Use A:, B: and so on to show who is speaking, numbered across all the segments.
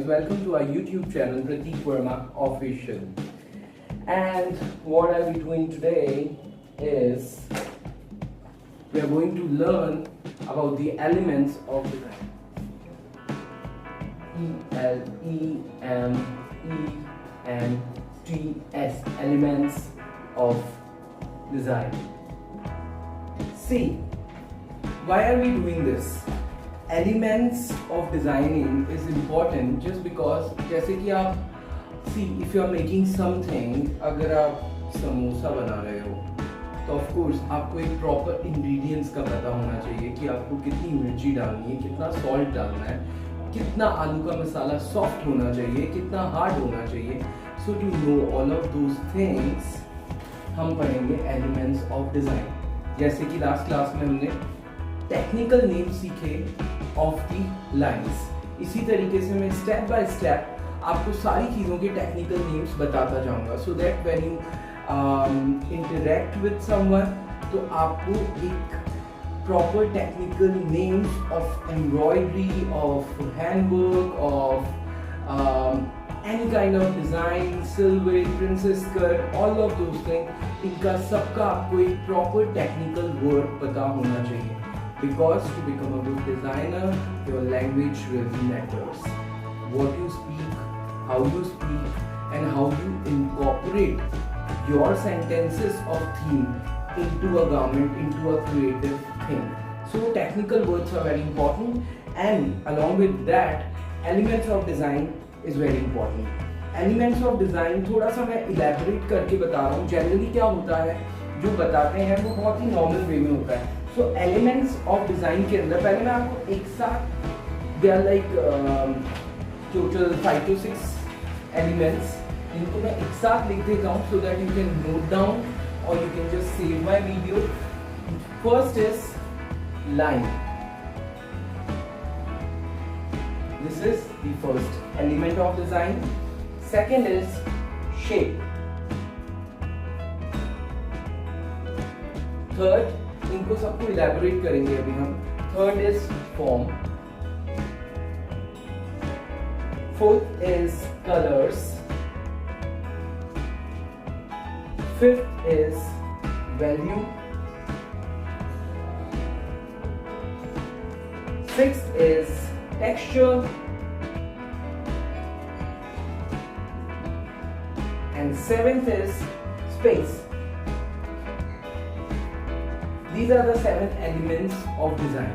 A: guys, welcome to our YouTube channel Pratik Verma Official. And what are we doing today is we are going to learn about the elements of design. ELEMENTS, elements of design. See, why are we doing this? Elements of designing is important just because जैसे कि आप see if you are making something, अगर आप समोसा बना रहे हो तो of course आपको एक proper ingredients का पता होना चाहिए कि आपको कितनी मिर्ची डालनी है, कितना salt डालना है, कितना आलू का मसाला soft होना चाहिए, कितना hard होना चाहिए. So to know all of those things हम पढ़ेंगे elements of design. जैसे कि लास्ट क्लास में हमने टेक्निकल नेम सीखे ऑफ द लाइंस. इसी तरीके से मैं स्टेप बाय स्टेप आपको सारी चीज़ों के टेक्निकल नेम्स बताता जाऊंगा so that when you interact with someone तो आपको एक proper technical names of embroidery, of handwork, of any kind of design, silhouette, princess cut, all of those things, इनका सबका आपको एक proper technical word पता होना चाहिए. Because to become a good designer, your language really matters. What you speak, how you speak, and how you incorporate your sentences of theme into a garment, into a creative thing. So technical words are very important, and along with that, elements of design is very important. Elements of design थोड़ा सा मैं elaborate करके बता रहा हूँ. Generally क्या होता है, जो बताते हैं वो बहुत ही normal way में होता है. So elements of design के अंदर पहले मैं आपको एक साथ they are like total 5 to 6 elements इनको मैं एक साथ लिख देता हूँ so that you can note down or you can just save my video. First is line. This is the first element of design. Second is shape. Third, इनको सबको elaborate करेंगे अभी हम. Third is form. Fourth is colors. Fifth is value. Sixth is texture. And seventh is space. These are the 7 elements of design.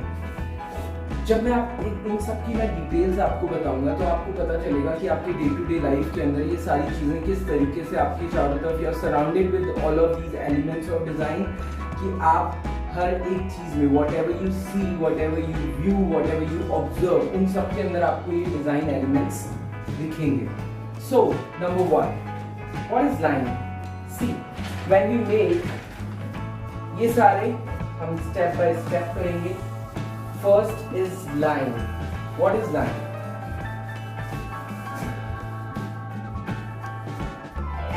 A: जब मैं आप इन सब की मैं डिटेल्स आपको बताऊंगा तो आपको पता चलेगा कि आपके डे टू डे लाइफ के अंदर ये सारी चीज़ें किस तरीके से आपकी चारों तरफ you are surrounded with all of these elements of design कि आप हर एक चीज़ में whatever you see, whatever you view, whatever you observe, उन सब के अंदर आपको ये डिज़ाइन एलिमेंट्स दिखेंगे. So number 1, what is line? See, when we make ये सारे हम स्टेप बाय स्टेप करेंगे. First is line. What is line?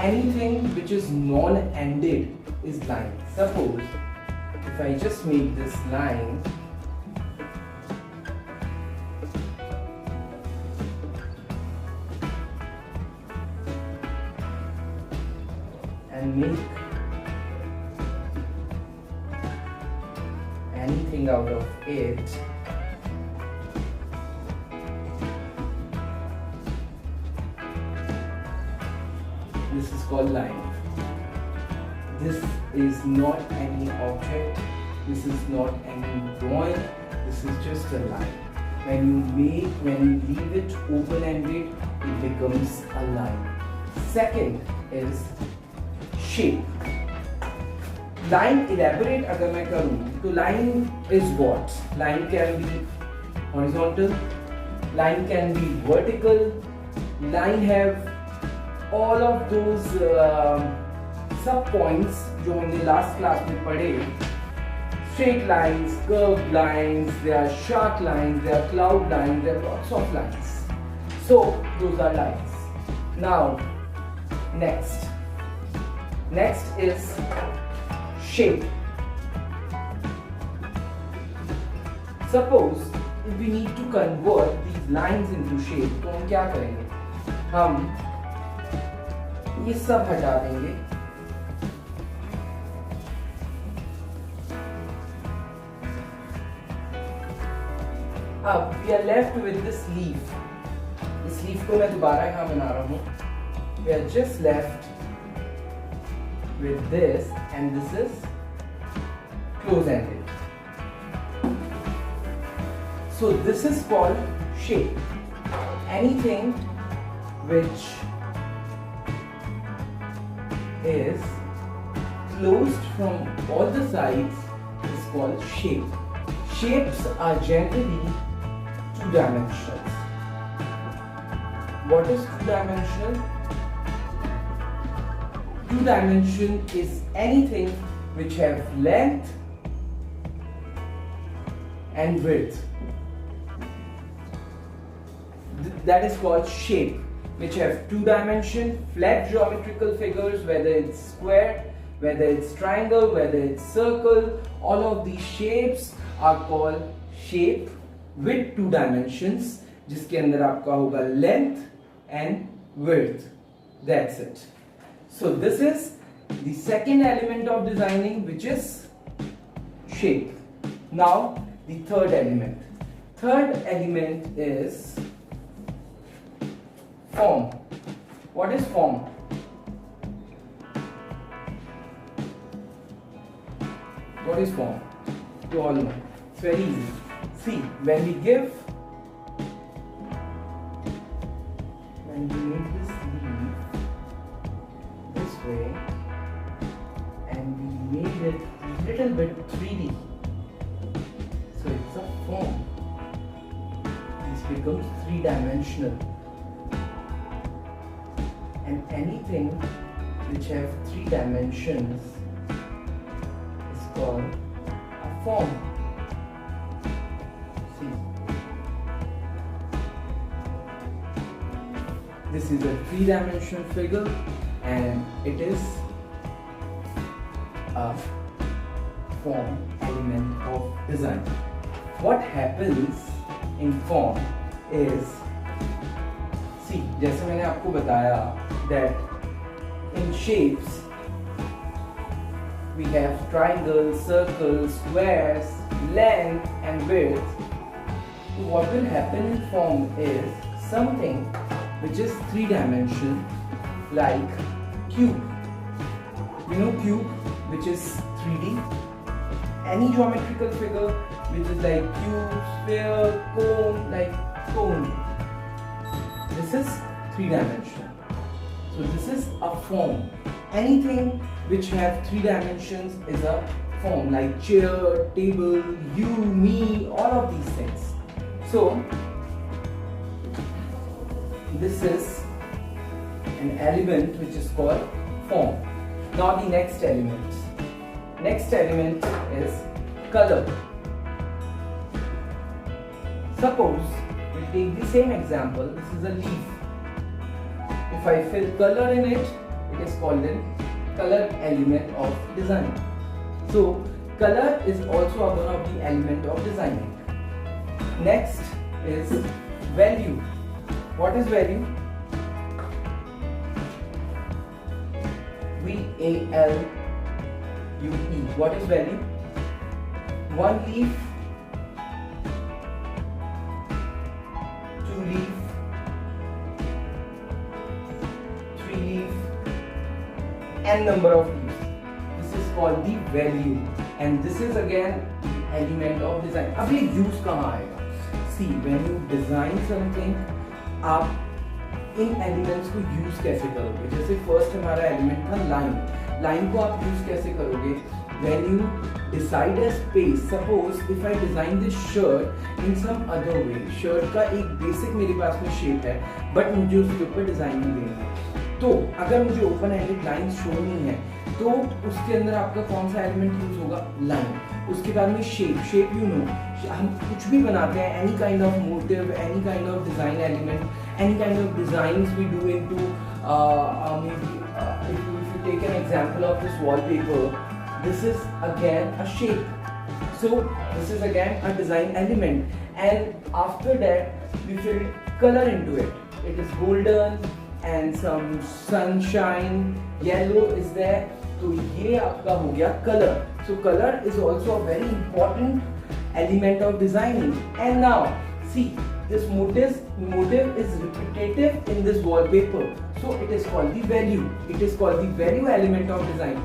A: Anything which is non ended is line. Suppose if I just make this line and make anything out of it, this is called line. This is not any object, this is not any drawing, this is just a line. When you leave it open-ended, it becomes a line. Second is shape. Line elaborate अगर मैं करूँ तो line is what? Line can be horizontal, line can be vertical, line have all of those sub points जो हमने last class में पढ़े. Straight lines, curved lines, there are sharp lines, there are cloud lines, there are lots of lines. So those are lines. Now next is shape. Suppose if we need to convert these lines into shape, तो हम क्या करेंगे, हम ये सब हटा देंगे. अब we are left with this leaf. इस लीफ को मैं दोबारा यहाँ बना रहा हूँ. We are just left with this, and this is close-ended. So this is called shape. Anything which is closed from all the sides is called shape. Shapes are generally two-dimensional. What is two-dimensional? Two-dimension is anything which have length and width. That is called shape, which have two dimension, flat geometrical figures, whether it's square, whether it's triangle, whether it's circle. All of these shapes are called shape with two dimensions, जिसके अंदर आपका होगा length and width. That's it. So this is the second element of designing, which is shape. Now the third element. Third element is form. What is form? What is form? You all know. It's very easy. See, when we make this leaf this way, and we made it a little bit 3D, so it's a form. This becomes three-dimensional. And anything which have three dimensions is called a form. See, this is a three-dimensional figure, and it is a form element of design. What happens in form is, see, जैसे मैंने आपको बताया that in shapes we have triangles, circles, squares, length and width. So what will happen in form is something which is three-dimensional, like cube. You know cube, which is 3D. Any geometrical figure which is like cube, sphere, cone, like cone. This is three-dimensional. So this is a form. Anything which have three dimensions is a form, like chair, table, you, me, all of these things. So this is an element which is called form. Now the next element. Next element is color. Suppose we take the same example. This is a leaf. If I fill color in it, it is called a color element of design. So color is also one of the element of designing. Next is value. What is value? VALUE. What is value? One leaf, two leaf, three leaf, n number of leaves. This is called the value, and this is again the element of design. अब ये use कहाँ आएगा? See, when you design something, आप इन elements को use कैसे करोगे? जैसे first हमारा element था line. Line को आप use कैसे करोगे? When you decide a space, suppose if I design this shirt in some other way, shirt का एक basic मेरे पास में shape है, but मुझे उसके ऊपर design नहीं देना है. तो अगर मुझे open ended lines show नहीं है, तो उसके अंदर आपका कौन सा element use होगा? Line. उसके बाद में shape you know, हम कुछ भी बनाते हैं, any kind of motive, any kind of design element, any kind of designs we do into maybe if you take an example of this wallpaper, this is again a shape. So this is again a design element, and after that we filled color into it. It is golden and some sunshine, yellow is there. तो ये आपका हो गया color. So color is also a very important element of designing. And now see, this motif is repetitive in this wallpaper, so it is called the value. It is called the value element of design.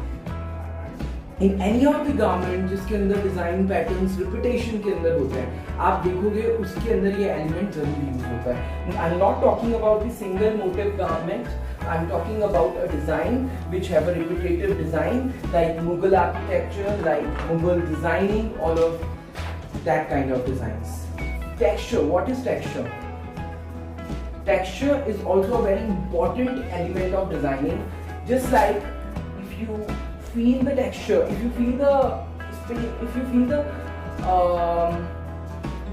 A: In any of the garment जिसके अंदर design patterns repetition के अंदर होते हैं, आप देखोगे उसके अंदर ये एलिमेंट जरूर यूज होता है. I am not talking about the single motive garment. I am talking about a design which have a repetitive design like Mughal architecture, like Mughal designing, all of that kind of designs. Texture. What is texture? Texture is also a very important element of designing. Just like if you feel the texture, if you feel the space, if you feel the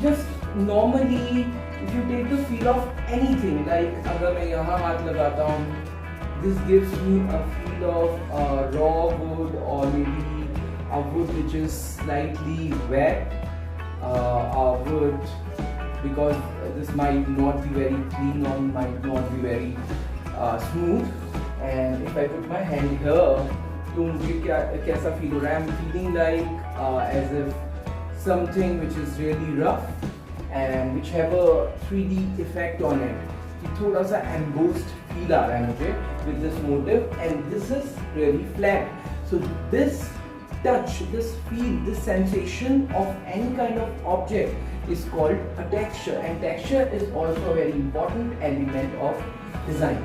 A: just normally, if you take the feel of anything, like अगर मैं यहाँ हाथ लगाता हूँ, this gives me a feel of raw wood or maybe a wood which is slightly wet, a wood because this might not be very clean or might not be very smooth. And if I put my hand here, तो मुझे कैसा feel हो रहा है? I'm feeling like as if something which is really rough and which have a 3D effect on it. थोड़ा सा embossed feel आ रहा है मुझे with this motif, and this is really flat. So this touch, this feel, this sensation of any kind of object is called a texture, and texture is also a very important element of design.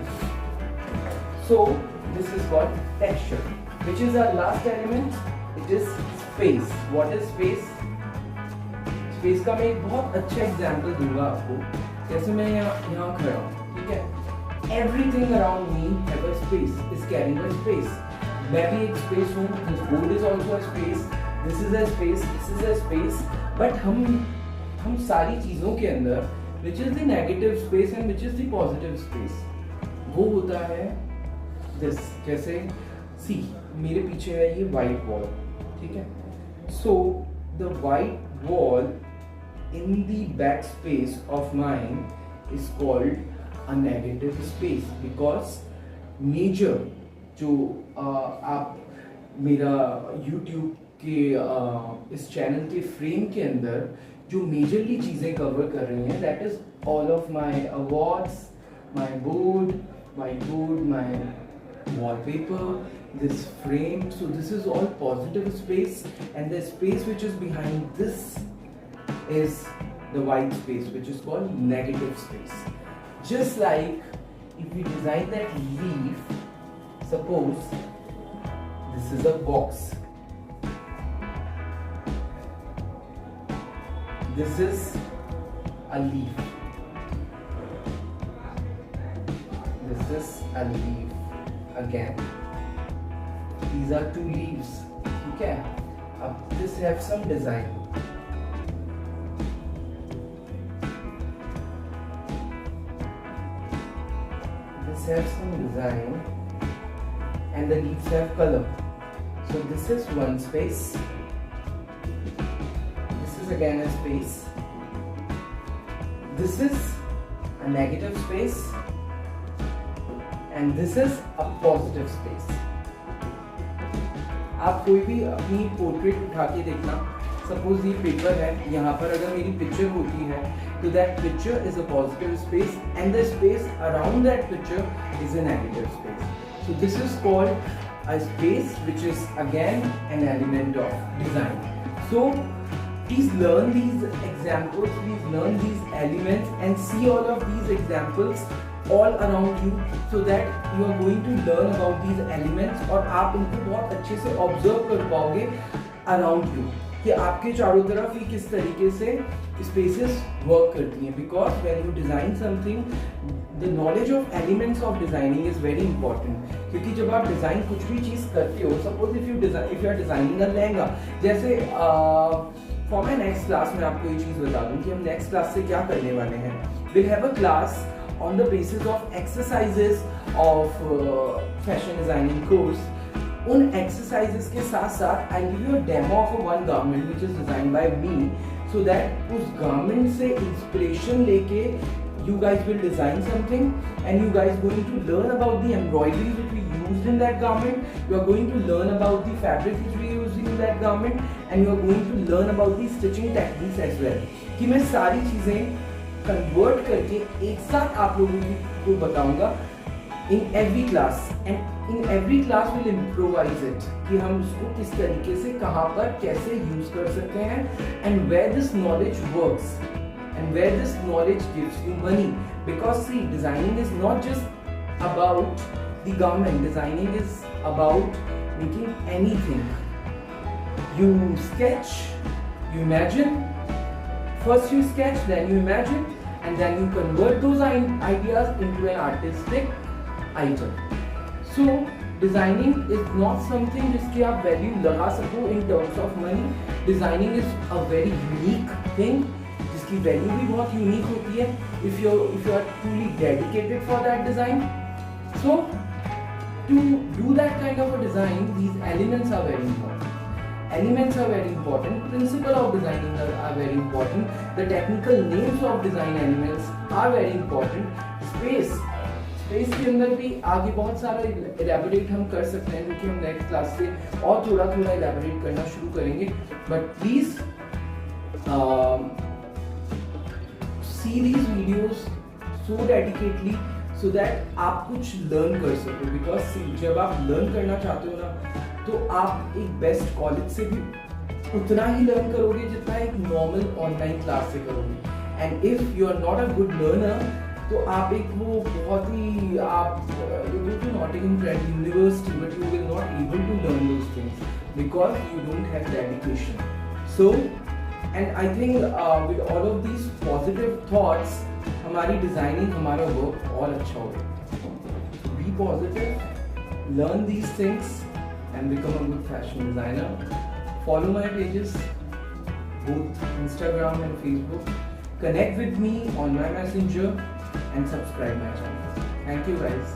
A: So this is called texture. Which is our last element? It is space. What is space? Space का मैं एक बहुत अच्छा example दूंगा आपको. जैसे मैं यहाँ खड़ा हूँ, ठीक है? Everything around me have a space, is carrying a space. मैं भी एक space हूँ. This board is also a space. This is a space. This is a space. But हम सारी चीजों के अंदर, which is the negative space and which is the positive space, वो होता है this. जैसे see, मेरे पीछे है ये white wall, ठीक है? So the white wall in the back space of mine is called a negative space, because major जो आप मेरा YouTube के इस चैनल के फ्रेम के अंदर जो मेजरली चीज़ें कवर कर रही हैं, that is all of my awards, my board, my wallpaper, this frame. So this is all positive space, and the space which is behind this is the white space, which is called negative space. Just like if we design that leaf, suppose this is a box, this is a leaf, this is a leaf again. These are two leaves, okay? This have some design. This have some design, and the leaves have color. So this is one space. This is again a space. This is a negative space, and this is a positive space. आप कोई भी अपनी portrait उठा के देखना, suppose ये paper है, यहाँ पर अगर मेरी पिक्चर होती है, तो that picture is a positive space, and the space around that picture is a negative space. So this is called a space which is again an element of design. So please learn these examples, please learn these elements and see all of these examples all around you, so that you are going to learn about these elements और आप इनको बहुत अच्छे से observe कर पाओगे around you कि आपके चारों तरफ ये किस तरीके से spaces work करती हैं. Because when you design something, the knowledge of elements of designing is very important. क्योंकि जब आप डिजाइन कुछ भी चीज करते हो, suppose if you are designing a lehenga, जैसे फॉर माई नेक्स्ट क्लास में आपको ये चीज़ बता दूं कि हम नेक्स्ट क्लास से क्या करने वाले हैं. Will have a class on the basis of exercises of fashion designing course. उन एक्सरसाइजेस के साथ साथ I give you a demo of one garment which is designed by me, so that उस garment से inspiration लेके you guys will design something and you guys going to learn about the embroidery which we used in that garment. You are going to learn about the fabric which we used in that garment and you are going to learn about the stitching techniques as well. कि मैं सारी चीजें convert करके एक साथ आप लोगों को बताऊंगा in every class and in every class we'll improvise it कि हम उसको किस तरीके से कहाँ पर कैसे use कर सकते हैं and where this knowledge works and where this knowledge gives you money. Because see, designing is not just about the garment, designing is about making anything. You sketch, you imagine, first you sketch, then you imagine, and then you convert those ideas into an artistic item. So designing is not something जिसकी आप value लगा सको in terms of money. Designing is a very unique thing जिसकी value भी बहुत unique होती है if you are truly dedicated for that design. So to do that kind of a design, these elements are very important. Elements are very important. Principle of designing are very important. The technical names of design elements are very important. Space के अंदर भी आगे बहुत सारा elaborate हम कर सकते हैं, क्योंकि हम नेक्स्ट क्लास से और थोड़ा elaborate करना शुरू करेंगे. But please see these videos so dedicatedly so that आप कुछ learn कर सको. Because जब आप learn करना चाहते हो ना, तो आप एक बेस्ट कॉलेज से भी उतना ही लर्न करोगे जितना एक नॉर्मल ऑनलाइन क्लास से करोगे. And if you are not a good learner, तो आप एक वो बहुत ही आप you will be not in grade university but you will not able to learn those things because you don't have dedication. So and I think with all of these positive thoughts हमारी designing, हमारा work और अच्छा होगा. Be positive, learn these things and become a good fashion designer. Follow my pages, both Instagram and Facebook. Connect with me on my messenger and subscribe my channel. Thank you guys.